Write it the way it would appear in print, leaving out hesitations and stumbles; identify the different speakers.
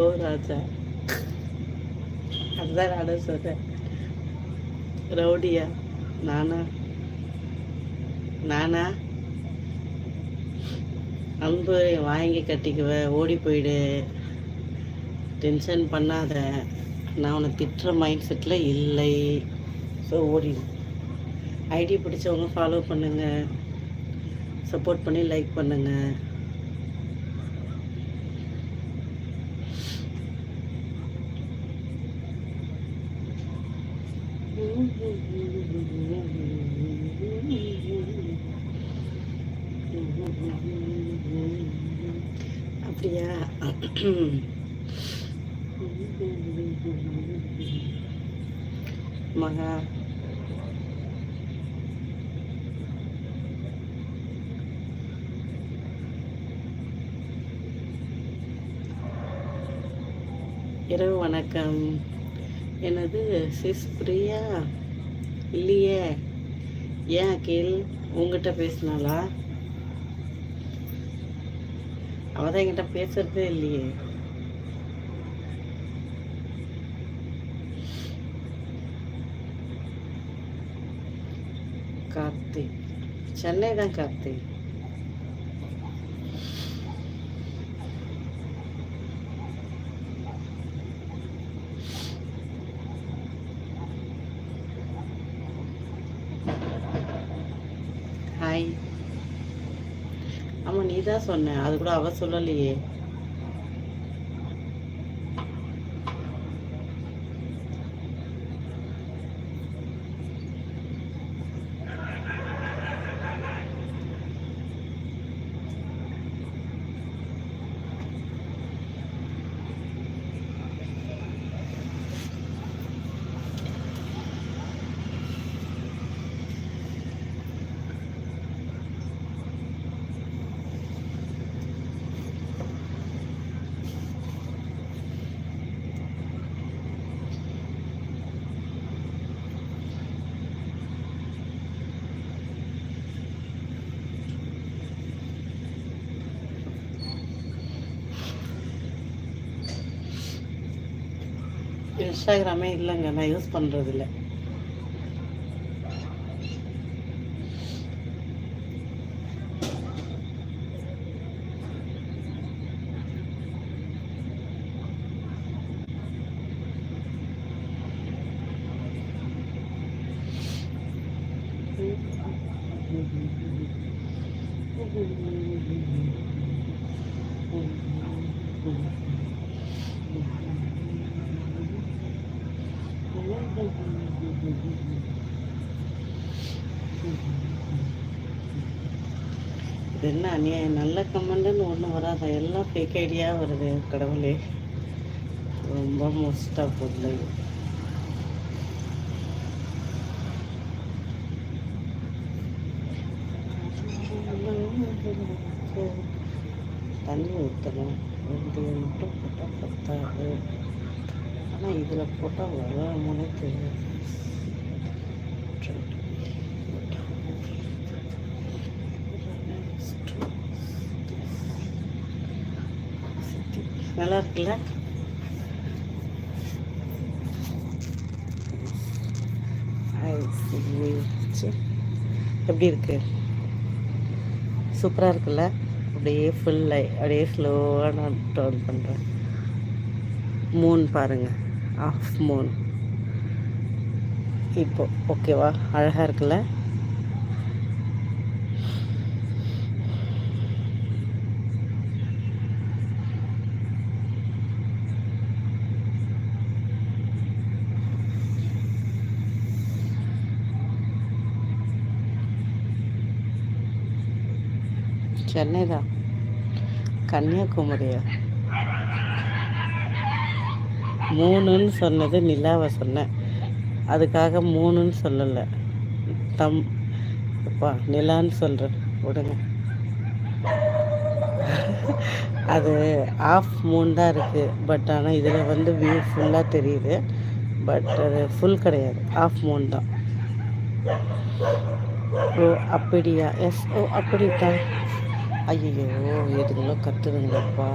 Speaker 1: ஓ ராஜா, அதுதான் நானும் சொல்கிறேன். ரவுடியா? நானா? நானா? அன்பு வாங்கி கட்டிக்குவ, ஓடி போயிடு, டென்ஷன் பண்ணாத. நான் உன்னை திட்டுற மைண்ட் செட்டில் இல்லை. ஸோ ஓடிடு. ஐடி பிடிச்சவங்க ஃபாலோ பண்ணுங்கள், சப்போர்ட் பண்ணி லைக் பண்ணுங்கள். அப்படியா? மகா இரவு வணக்கம். என்னது சிஸ் பிரியா? இல்லையே. ஏன் அகில் உங்ககிட்ட பேசினாளா? அவள் தான் என்கிட்ட பேசுறதே இல்லையே. கார்த்திக் சென்னை தான். கார்த்திக் ஹாய். ஆமாம், நீ தான் சொன்ன, அது கூட அவ சொல்லலையே. இன்ஸ்டாகிராமே இல்லைங்க, நான் யூஸ் பண்ணுறதில்ல. இது என்ன அநியாயம்? நல்ல கமெண்ட்னு ஒன்றும் வராத, எல்லாம் ஃபேக் ஐடியாக வருது. கடவுளே, ரொம்ப மோஸ்ட்டாக போடல. தண்ணி ஊற்றணும், வெந்தயம் மட்டும் போட்டால் பத்தாது. ஆனால் இதில் போட்டால் வரமுனே தெரியாது. நல்லா இருக்குல்ல? எப்படி இருக்கு? சூப்பராக இருக்குல்ல? அப்படியே ஃபுல்லாக அப்படியே ஸ்லோவாக நான் டர்ன் பண்ணுறேன். மூன் பாருங்கள், ஆஃப் மூன். இப்போ ஓகேவா? அழகாக இருக்குல்ல? சென்னை தான். கன்னியாகுமரியா? மூணுன்னு சொன்னது நிலாவை சொன்னேன், அதுக்காக மூணுன்னு சொல்லலை. அப்பா நிலான்னு சொல்கிறேன், விடுங்க. அது ஆஃப் மூன் தான் இருக்குது. பட் ஆனால் இதில் வந்து வியூ ஃபுல்லாக தெரியுது. பட் அது ஃபுல் கிடையாது, ஆஃப் மூன் தான். ஓ அப்படியா? எஸ். ஓ அப்படித்தான். ஐயோ, எதுக்குள்ள கத்துதுங்களப்பா.